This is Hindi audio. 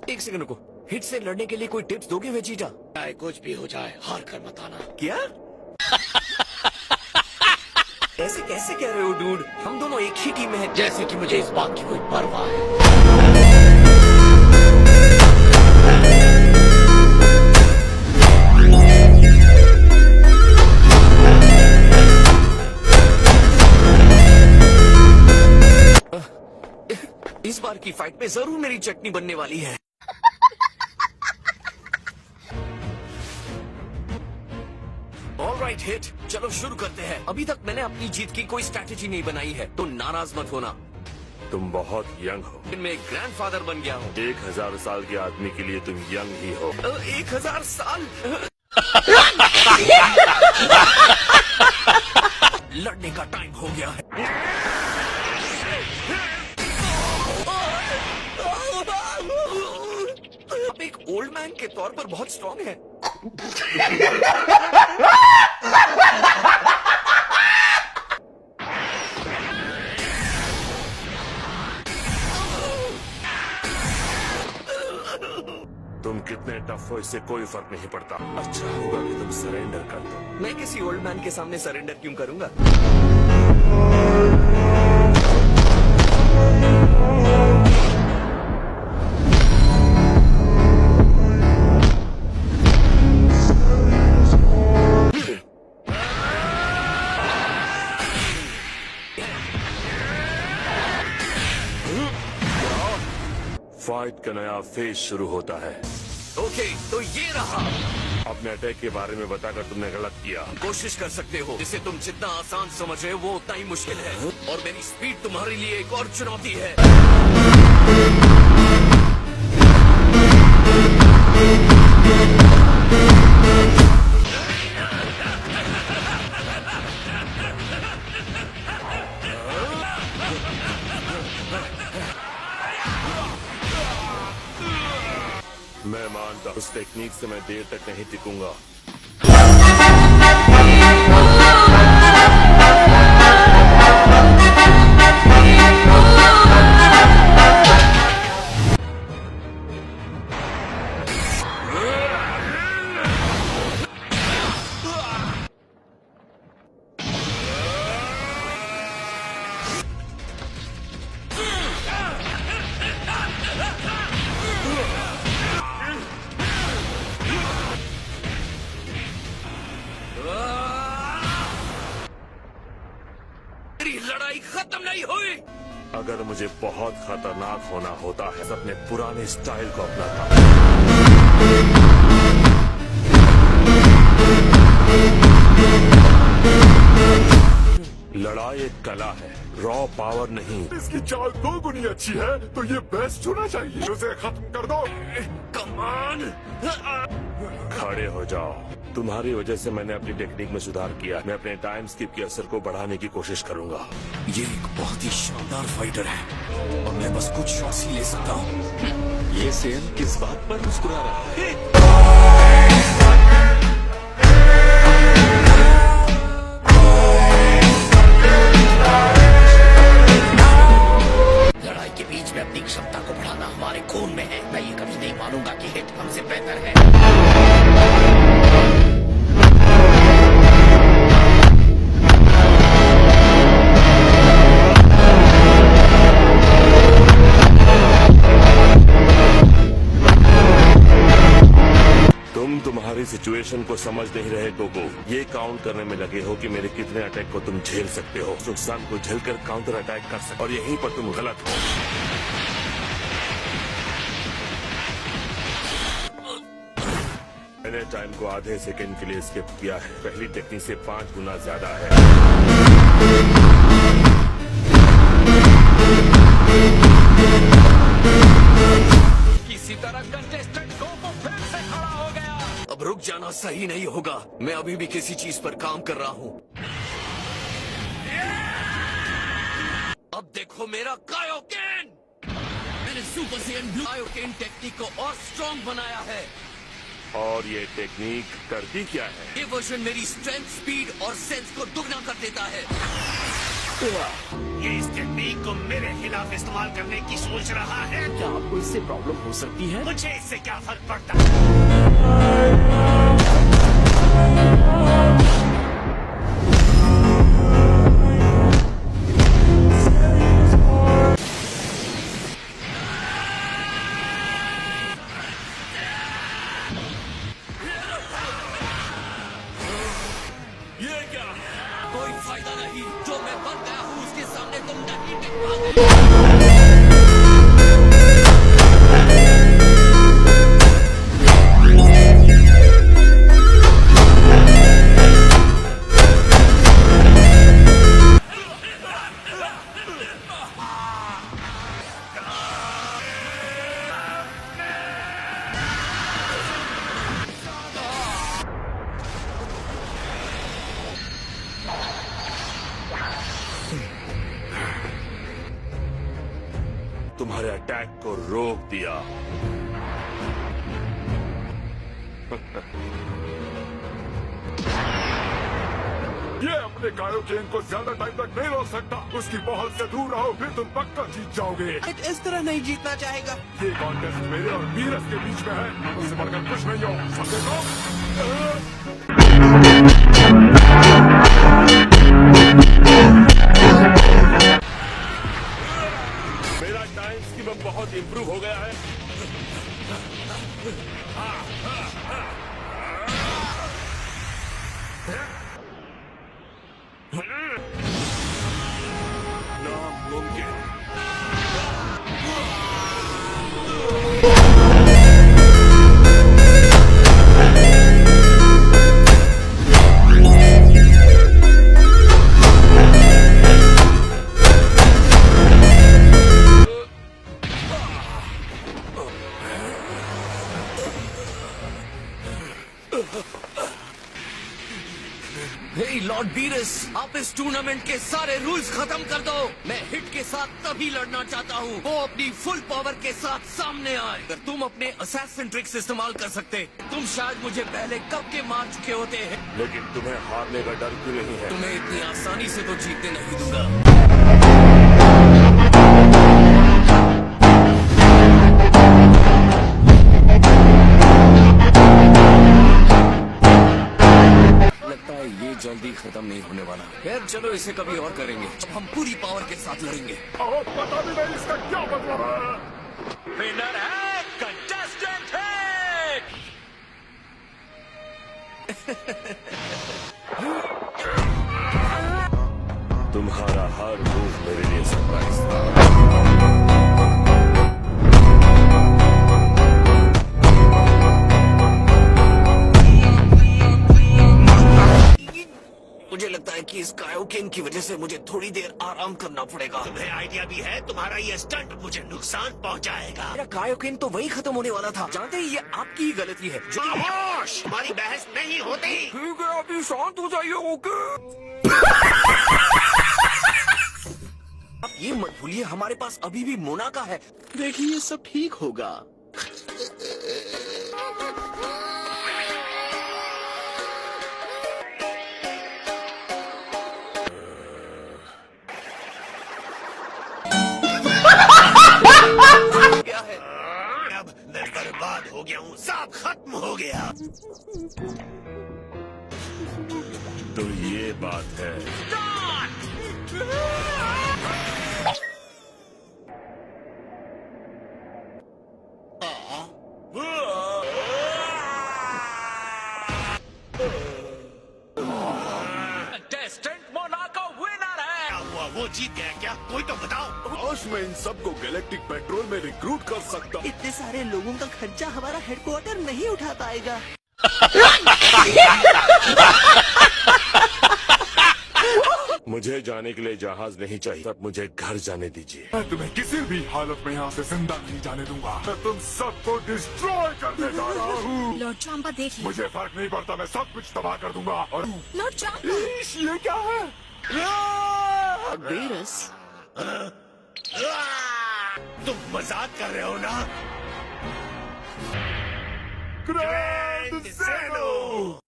एक सेकंड रुको, हिट से लड़ने के लिए कोई टिप्स दोगे वेजिटा? चाहे कुछ भी हो जाए, हार कर मत आना। क्या? ऐसे कैसे कह रहे हो डूड? हम दोनों एक ही टीम में हैं। जैसे कि मुझे इस बात की कोई परवाह है। इस बार की फाइट में जरूर मेरी चटनी बनने वाली है। ऑलराइट हिट, चलो शुरू करते हैं। अभी तक मैंने अपनी जीत की कोई स्ट्रैटेजी नहीं बनाई है, तो नाराज मत होना। तुम बहुत यंग हो। मैं एक ग्रैंडफादर बन गया हूँ। 1000 साल के आदमी के लिए तुम यंग ही हो। 1000 साल? लड़ने का टाइम हो गया है। आप एक ओल्ड मैन के तौर पर बहुत स्ट्रांग है। तुम कितने टफ हो इससे कोई फर्क नहीं पड़ता। अच्छा होगा कि तुम सरेंडर कर दो। मैं किसी ओल्ड मैन के सामने सरेंडर क्यों करूंगा? फाइट का नया फेज शुरू होता है। ओके, तो ये रहा। अपने अटैक के बारे में बताकर तुमने गलत किया। कोशिश कर सकते हो, जिसे तुम जितना आसान समझ रहे हो वो उतना ही मुश्किल है, और मेरी स्पीड तुम्हारे लिए एक और चुनौती है। मैं मानता उस टेक्निक से मैं देर तक नहीं टिकूंगा। लड़ाई खत्म नहीं हुई। अगर मुझे बहुत खतरनाक होना होता है अपने पुराने स्टाइल को अपनाता। लड़ाई एक कला है, रॉ पावर नहीं। इसकी चाल 2 गुनी अच्छी है तो ये बेस्ट होना चाहिए। उसे खत्म कर दो। कमान। खड़े हो जाओ। तुम्हारी वजह से मैंने अपनी टेक्निक में सुधार किया। मैं अपने टाइम स्किप के असर को बढ़ाने की कोशिश करूंगा। ये एक बहुत ही शानदार फाइटर है और मैं बस कुछ शॉट्स ही ले सकता हूँ। ये सेन किस बात पर मुस्कुरा रहा है? लड़ाई के बीच में अपनी क्षमता को बढ़ाना हमारे खून में है। मैं ये कभी नहीं मानूंगा कि हिट हमसे बेहतर है। तुम्हारी सिचुएशन को समझ नहीं रहे गोगो। ये काउंट करने में लगे हो कि मेरे कितने अटैक को तुम झेल सकते हो। नुकसान को झेलकर काउंटर अटैक कर सकते, और यहीं पर तुम गलत हो। मैंने टाइम को आधे सेकंड के लिए स्किप किया है। पहली टेक्निक से 5 गुना ज्यादा है। किसी तरह कंटेस्टेंट गोगो फिर से खड़ा हो गया। अब रुक जाना सही नहीं होगा। मैं अभी भी किसी चीज पर काम कर रहा हूँ। अब देखो मेरा कायोकेन। मैंने super Saiyan blue Kaioken technique को और स्ट्रॉन्ग बनाया है। और ये टेक्निक करती क्या है? ये वर्जन मेरी स्ट्रेंथ, स्पीड और सेंस को दुगना कर देता है। ये इस टेक्निक को मेरे खिलाफ इस्तेमाल करने की सोच रहा है। क्या आपको इससे प्रॉब्लम हो सकती है? मुझे इससे क्या फर्क पड़ता है? ये क्या? कोई फायदा नहीं, जो मैं बन गया हूँ उसके सामने तुम नहीं टिक पाओगे। तुम्हारे अटैक को रोक दिया। ये अपने कायोकेन को ज्यादा टाइम तक नहीं रोक सकता। उसकी पहुंच से दूर रहो, फिर तुम पक्का जीत जाओगे। इस तरह नहीं जीतना चाहेगा। ये कॉन्टेस्ट मेरे और वीरस के बीच में है, उससे बढ़कर कुछ नहीं हो। समझे मेरा टाइम स्कीम बहुत इंप्रूव हो गया है। नामुमकिन। हे लॉर्ड बीरस, आप इस टूर्नामेंट के सारे रूल्स खत्म कर दो। मैं हिट के साथ तभी लड़ना चाहता हूँ वो अपनी फुल पावर के साथ सामने आए। अगर तुम अपने असैसिन ट्रिक्स इस्तेमाल कर सकते, तुम शायद मुझे पहले कब के मार चुके होते हैं। लेकिन तुम्हें हारने का डर क्यों नहीं है? तुम्हें इतनी आसानी से तो जीतने नहीं दूंगा। लगता है ये जल्दी खत्म नहीं होने वाला। खैर चलो इसे कभी और करेंगे। अब हम पूरी पावर के साथ लड़ेंगे। और पता भी नहीं इसका क्या मतलब है। विनर है कंटेस्टेंट हिट। तुम्हारा हर मूव मेरे लिए सरप्राइज था। मुझे लगता है कि इस कायोकेन की वजह से मुझे थोड़ी देर आराम करना पड़ेगा। तुम्हें आइडिया भी है, तुम्हारा ये स्टंट मुझे नुकसान पहुंचाएगा। मेरा कायोकेन तो वही खत्म होने वाला था। जानते हैं ये आपकी ही गलती है। खामोश, हमारी बहस नहीं होती। ठीक है, अभी शांत हो जाइए। ओके। अब ये मत भूलिए हमारे पास अभी भी मोनाका है। देखिए सब ठीक होगा। क्या है? अब मैं बर्बाद हो गया हूँ, सब खत्म हो गया। तो ये बात है। कंटेस्टेंट मोनाको विनर है। क्या हुआ, वो जीत गया क्या? कोई तो बताओ। काश मैं इन सबको गैलेक्टिक पेट्रोल में रिक्रूट कर सकता। इतने सारे लोगों का खर्चा हमारा हेडक्वार्टर नहीं उठा पाएगा। मुझे जाने के लिए जहाज नहीं चाहिए, तब मुझे घर जाने दीजिए। मैं तुम्हें किसी भी हालत में यहाँ से जिंदा नहीं जाने दूंगा। मैं तुम सबको डिस्ट्रॉय करने जा रहा हूँ। लॉर्ड चांपा देखिए। मुझे फर्क नहीं पड़ता, मैं सब कुछ तबाह कर दूंगा। और लॉर्ड चांपा। इश, ये क्या है? वीरस, तुम मजाक कर रहे हो ना? Grand Zeno!